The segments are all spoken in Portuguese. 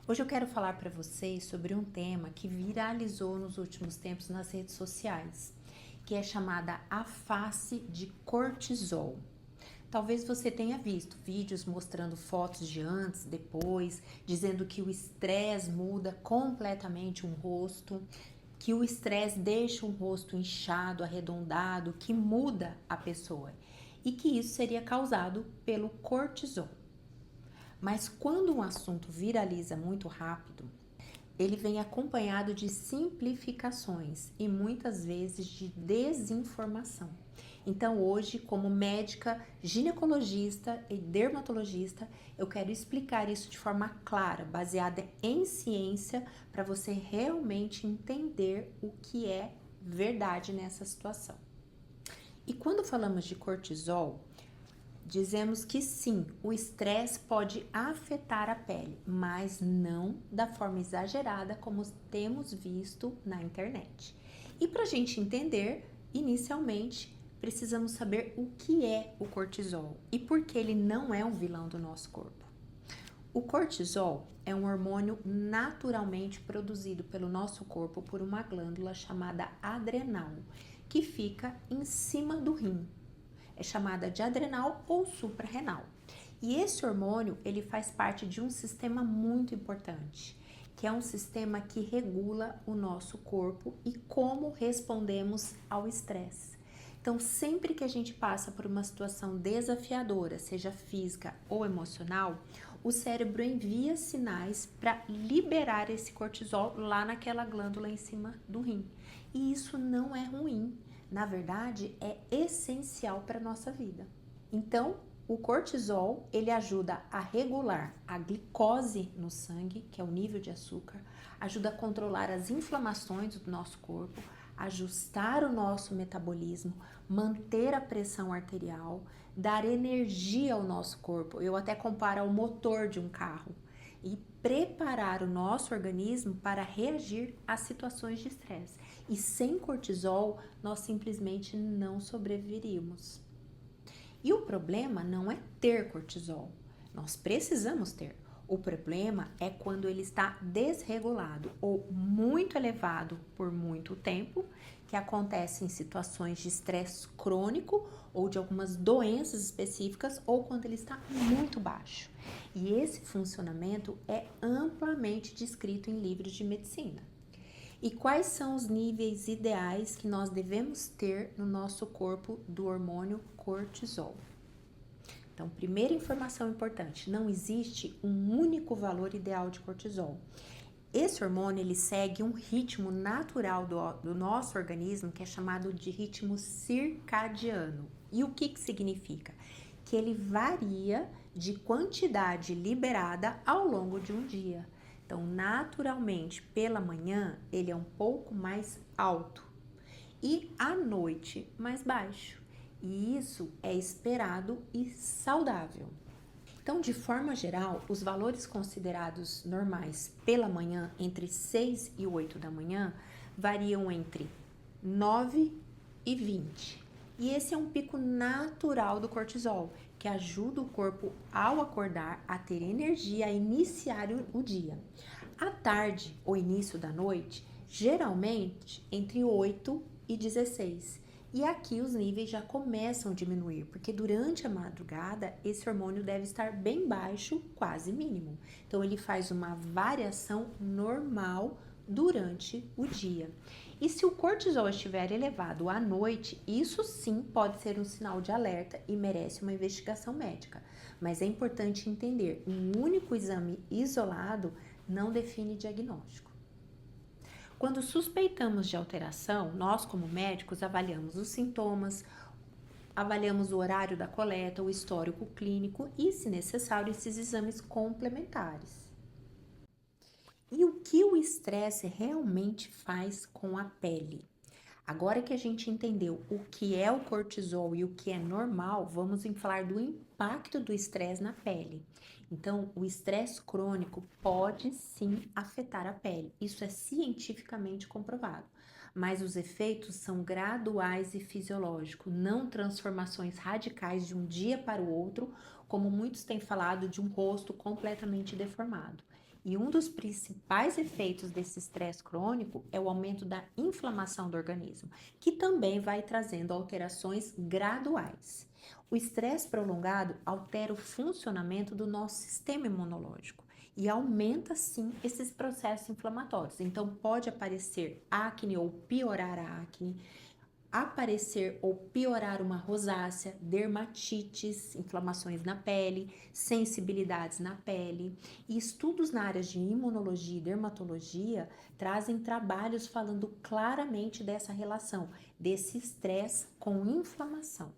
Hoje eu quero falar para vocês sobre um tema que viralizou nos últimos tempos nas redes sociais, que é chamada a face de cortisol. Talvez você tenha visto vídeos mostrando fotos de antes, depois, dizendo que o estresse muda completamente um rosto, que o estresse deixa um rosto inchado, arredondado, que muda a pessoa e que isso seria causado pelo cortisol. Mas quando um assunto viraliza muito rápido, ele vem acompanhado de simplificações e muitas vezes de desinformação. Então, hoje, como médica, ginecologista e dermatologista, eu quero explicar isso de forma clara, baseada em ciência, para você realmente entender o que é verdade nessa situação. E quando falamos de cortisol, dizemos que sim, o estresse pode afetar a pele, mas não da forma exagerada como temos visto na internet. E para a gente entender, inicialmente, precisamos saber o que é o cortisol e por que ele não é um vilão do nosso corpo. O cortisol é um hormônio naturalmente produzido pelo nosso corpo por uma glândula chamada adrenal, que fica em cima do rim. É chamada de adrenal ou suprarrenal. E esse hormônio, ele faz parte de um sistema muito importante, que é um sistema que regula o nosso corpo e como respondemos ao estresse. Então, sempre que a gente passa por uma situação desafiadora, seja física ou emocional, o cérebro envia sinais para liberar esse cortisol lá naquela glândula em cima do rim. E isso não é ruim. Na verdade, é essencial para a nossa vida. Então, o cortisol, ele ajuda a regular a glicose no sangue, que é o nível de açúcar, ajuda a controlar as inflamações do nosso corpo, ajustar o nosso metabolismo, manter a pressão arterial, dar energia ao nosso corpo. Eu até comparo ao motor de um carro. E preparar o nosso organismo para reagir a situações de estresse. E sem cortisol, nós simplesmente não sobreviveríamos. E o problema não é ter cortisol, nós precisamos ter. O problema é quando ele está desregulado ou muito elevado por muito tempo, que acontece em situações de estresse crônico ou de algumas doenças específicas, ou quando ele está muito baixo. E esse funcionamento é amplamente descrito em livros de medicina. E quais são os níveis ideais que nós devemos ter no nosso corpo do hormônio cortisol? Então, primeira informação importante, não existe um único valor ideal de cortisol. Esse hormônio, ele segue um ritmo natural do nosso organismo, que é chamado de ritmo circadiano. E o que significa? Que ele varia de quantidade liberada ao longo de um dia. Então, naturalmente, pela manhã, ele é um pouco mais alto e à noite, mais baixo. E isso é esperado e saudável. Então, de forma geral, os valores considerados normais pela manhã, entre 6 e 8 da manhã, variam entre 9 e 20. E esse é um pico natural do cortisol, que ajuda o corpo, ao acordar, a ter energia a iniciar o dia. À tarde ou início da noite, geralmente entre 8 e 16. E aqui os níveis já começam a diminuir, porque durante a madrugada esse hormônio deve estar bem baixo, quase mínimo. Então ele faz uma variação normal durante o dia. E se o cortisol estiver elevado à noite, isso sim pode ser um sinal de alerta e merece uma investigação médica. Mas é importante entender, um único exame isolado não define diagnóstico. Quando suspeitamos de alteração, nós como médicos avaliamos os sintomas, avaliamos o horário da coleta, o histórico clínico e, se necessário, esses exames complementares. E o que o estresse realmente faz com a pele? Agora que a gente entendeu o que é o cortisol e o que é normal, vamos falar do impacto do estresse na pele. Então, o estresse crônico pode sim afetar a pele, isso é cientificamente comprovado. Mas os efeitos são graduais e fisiológicos, não transformações radicais de um dia para o outro, como muitos têm falado de um rosto completamente deformado. E um dos principais efeitos desse estresse crônico é o aumento da inflamação do organismo, que também vai trazendo alterações graduais. O estresse prolongado altera o funcionamento do nosso sistema imunológico e aumenta sim esses processos inflamatórios. Então pode aparecer acne ou piorar a acne, aparecer ou piorar uma rosácea, dermatites, inflamações na pele, sensibilidades na pele. E estudos na área de imunologia e dermatologia trazem trabalhos falando claramente dessa relação, desse estresse com inflamação.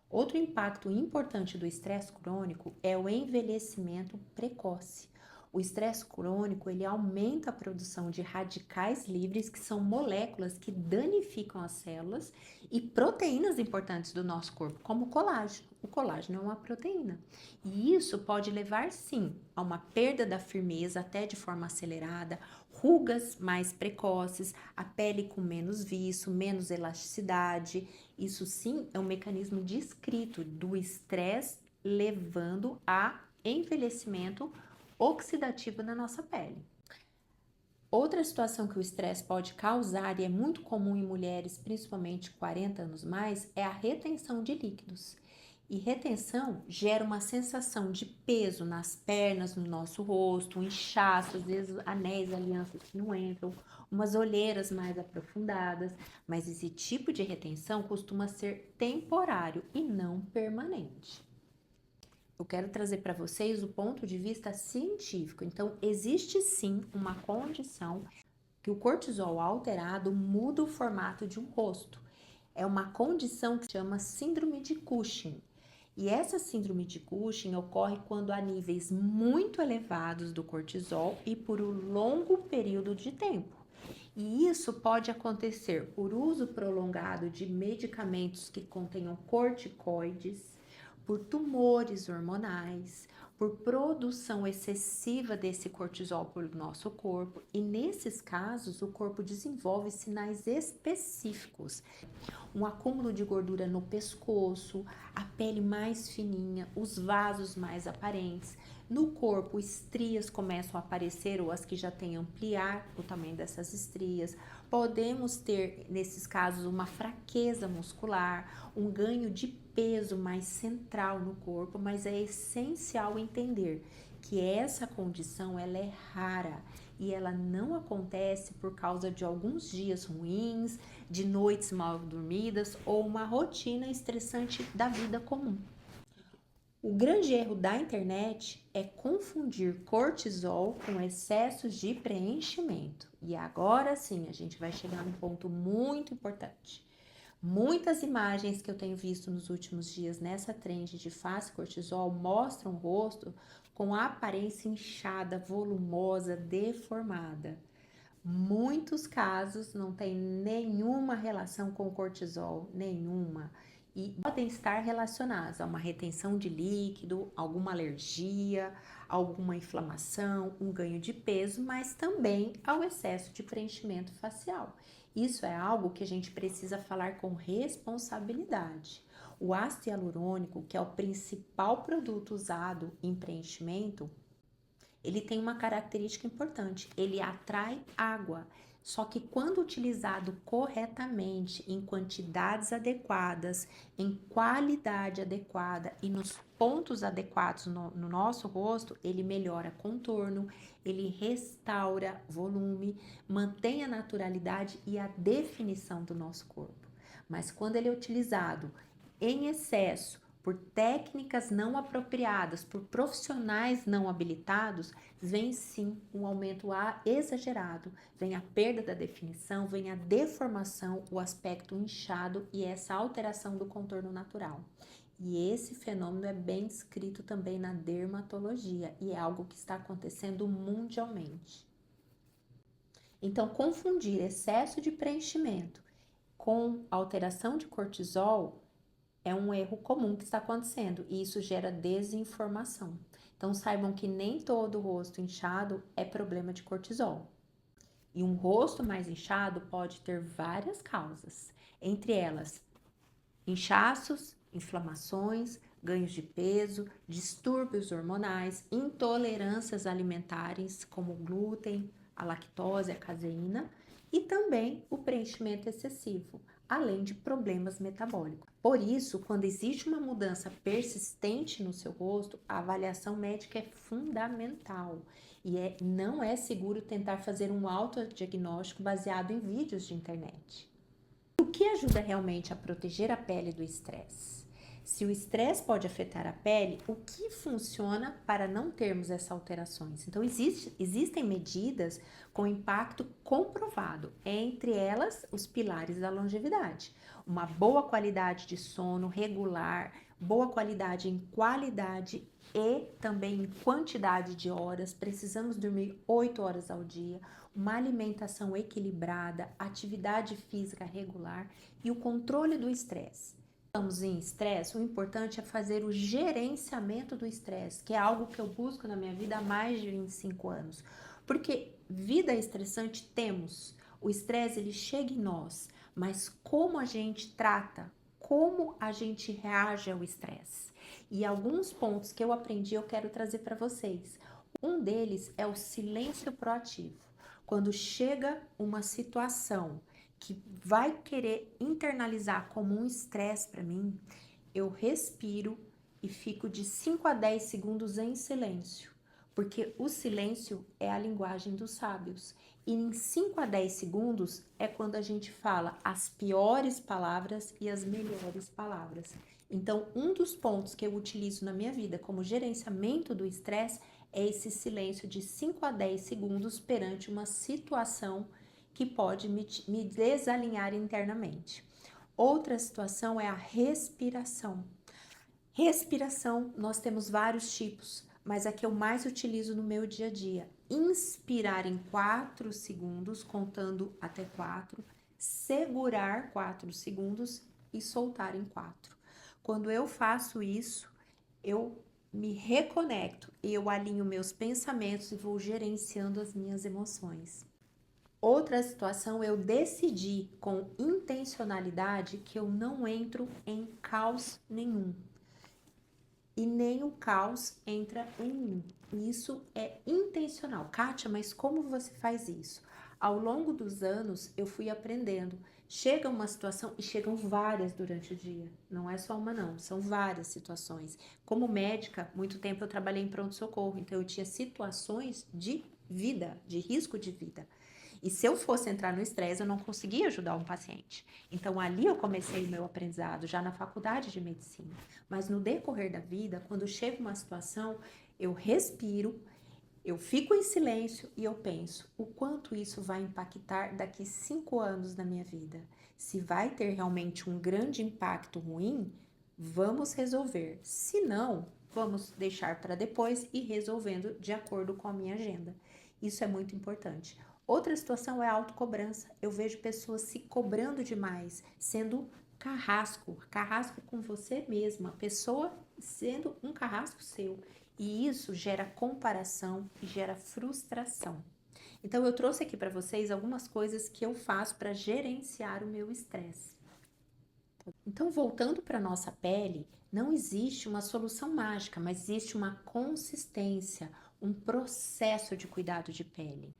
Outro impacto importante do estresse crônico é o envelhecimento precoce. O estresse crônico, ele aumenta a produção de radicais livres, que são moléculas que danificam as células, e proteínas importantes do nosso corpo, como o colágeno. O colágeno é uma proteína. E isso pode levar, sim, a uma perda da firmeza, até de forma acelerada, rugas mais precoces, a pele com menos viço, menos elasticidade. Isso, sim, é um mecanismo descrito do estresse levando a envelhecimento oxidativo na nossa pele. Outra situação que o estresse pode causar, e é muito comum em mulheres, principalmente 40 anos mais, é a retenção de líquidos. E retenção gera uma sensação de peso nas pernas, no nosso rosto, um inchaço, às vezes anéis, alianças que não entram, umas olheiras mais aprofundadas, mas esse tipo de retenção costuma ser temporário e não permanente. Eu quero trazer para vocês o ponto de vista científico. Então, existe sim uma condição que o cortisol alterado muda o formato de um rosto. É uma condição que se chama síndrome de Cushing. E essa síndrome de Cushing ocorre quando há níveis muito elevados do cortisol e por um longo período de tempo. E isso pode acontecer por uso prolongado de medicamentos que contenham corticoides, por tumores hormonais, por produção excessiva desse cortisol pelo nosso corpo, e nesses casos o corpo desenvolve sinais específicos, um acúmulo de gordura no pescoço, a pele mais fininha, os vasos mais aparentes. No corpo, estrias começam a aparecer, ou as que já têm ampliar o tamanho dessas estrias. Podemos ter, nesses casos, uma fraqueza muscular, um ganho de peso mais central no corpo, mas é essencial entender que essa condição ela é rara e ela não acontece por causa de alguns dias ruins, de noites mal dormidas ou uma rotina estressante da vida comum. O grande erro da internet é confundir cortisol com excessos de preenchimento. E agora sim, a gente vai chegar num ponto muito importante. Muitas imagens que eu tenho visto nos últimos dias nessa trend de face cortisol mostram o rosto com a aparência inchada, volumosa, deformada. Muitos casos não têm nenhuma relação com cortisol, nenhuma. E podem estar relacionados a uma retenção de líquido, alguma alergia, alguma inflamação, um ganho de peso, mas também ao excesso de preenchimento facial. Isso é algo que a gente precisa falar com responsabilidade. O ácido hialurônico, que é o principal produto usado em preenchimento, ele tem uma característica importante, ele atrai água. Só que quando utilizado corretamente, em quantidades adequadas, em qualidade adequada e nos pontos adequados no nosso rosto, ele melhora contorno, ele restaura volume, mantém a naturalidade e a definição do nosso corpo. Mas quando ele é utilizado em excesso, por técnicas não apropriadas, por profissionais não habilitados, vem sim um aumento exagerado, vem a perda da definição, vem a deformação, o aspecto inchado e essa alteração do contorno natural. E esse fenômeno é bem descrito também na dermatologia e é algo que está acontecendo mundialmente. Então, confundir excesso de preenchimento com alteração de cortisol é um erro comum que está acontecendo e isso gera desinformação. Então saibam que nem todo rosto inchado é problema de cortisol. E um rosto mais inchado pode ter várias causas, entre elas inchaços, inflamações, ganhos de peso, distúrbios hormonais, intolerâncias alimentares como o glúten, a lactose, a caseína e também o preenchimento excessivo, além de problemas metabólicos. Por isso, quando existe uma mudança persistente no seu rosto, a avaliação médica é fundamental e não é seguro tentar fazer um autodiagnóstico baseado em vídeos de internet. O que ajuda realmente a proteger a pele do estresse? Se o estresse pode afetar a pele, o que funciona para não termos essas alterações? Então, existem medidas com impacto comprovado, entre elas os pilares da longevidade. Uma boa qualidade de sono regular, boa qualidade em qualidade e também em quantidade de horas. Precisamos dormir 8 horas ao dia, uma alimentação equilibrada, atividade física regular e o controle do estresse. Estamos em estresse, o importante é fazer o gerenciamento do estresse, que é algo que eu busco na minha vida há mais de 25 anos. Porque vida estressante temos, o estresse ele chega em nós, mas como a gente trata, como a gente reage ao estresse. E alguns pontos que eu aprendi eu quero trazer para vocês. Um deles é o silêncio proativo. Quando chega uma situação que vai querer internalizar como um estresse para mim, eu respiro e fico de 5 a 10 segundos em silêncio, porque o silêncio é a linguagem dos sábios. E em 5 a 10 segundos é quando a gente fala as piores palavras e as melhores palavras. Então, um dos pontos que eu utilizo na minha vida como gerenciamento do estresse é esse silêncio de 5 a 10 segundos perante uma situação que pode me desalinhar internamente. Outra situação é a respiração. Respiração, nós temos vários tipos, mas a que eu mais utilizo no meu dia a dia. Inspirar em 4 segundos, contando até 4, segurar 4 segundos e soltar em 4. Quando eu faço isso, eu me reconecto e eu alinho meus pensamentos e vou gerenciando as minhas emoções. Outra situação, eu decidi com intencionalidade que eu não entro em caos nenhum. E nem o caos entra em mim. Isso é intencional. Kátia, mas como você faz isso? Ao longo dos anos, eu fui aprendendo. Chega uma situação, e chegam várias durante o dia. Não é só uma, não. São várias situações. Como médica, muito tempo eu trabalhei em pronto-socorro. Então, eu tinha situações de vida, de risco de vida. E se eu fosse entrar no estresse, eu não conseguia ajudar um paciente. Então, ali eu comecei o meu aprendizado, já na faculdade de medicina. Mas no decorrer da vida, quando chega uma situação, eu respiro, eu fico em silêncio e eu penso o quanto isso vai impactar daqui 5 anos na minha vida. Se vai ter realmente um grande impacto ruim, vamos resolver. Se não, vamos deixar para depois e resolvendo de acordo com a minha agenda. Isso é muito importante. Outra situação é a autocobrança. Eu vejo pessoas se cobrando demais, sendo carrasco com você mesma, pessoa sendo um carrasco seu. E isso gera comparação e gera frustração. Então, eu trouxe aqui para vocês algumas coisas que eu faço para gerenciar o meu estresse. Então, voltando para a nossa pele, não existe uma solução mágica, mas existe uma consistência, um processo de cuidado de pele.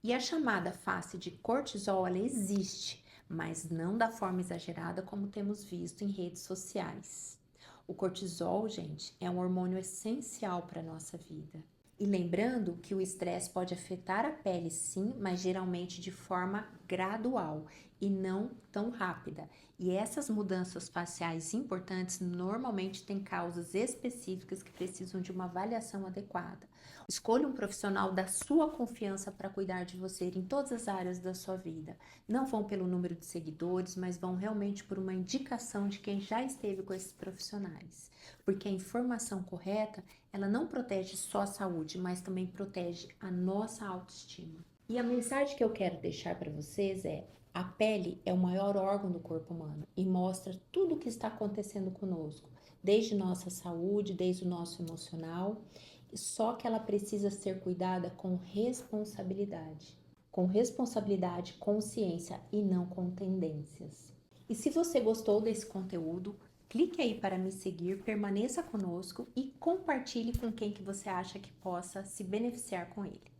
E a chamada face de cortisol, ela existe, mas não da forma exagerada como temos visto em redes sociais. O cortisol, gente, é um hormônio essencial para a nossa vida. E lembrando que o estresse pode afetar a pele sim, mas geralmente de forma gradual e não tão rápida. E essas mudanças faciais importantes normalmente têm causas específicas que precisam de uma avaliação adequada. Escolha um profissional da sua confiança para cuidar de você em todas as áreas da sua vida. Não vão pelo número de seguidores, mas vão realmente por uma indicação de quem já esteve com esses profissionais. Porque a informação correta, ela não protege só a saúde, mas também protege a nossa autoestima. E a mensagem que eu quero deixar para vocês é: a pele é o maior órgão do corpo humano e mostra tudo o que está acontecendo conosco, desde nossa saúde, desde o nosso emocional, só que ela precisa ser cuidada com responsabilidade. Com responsabilidade, consciência e não com tendências. E se você gostou desse conteúdo, Clique aí para me seguir, permaneça conosco e compartilhe com quem que você acha que possa se beneficiar com ele.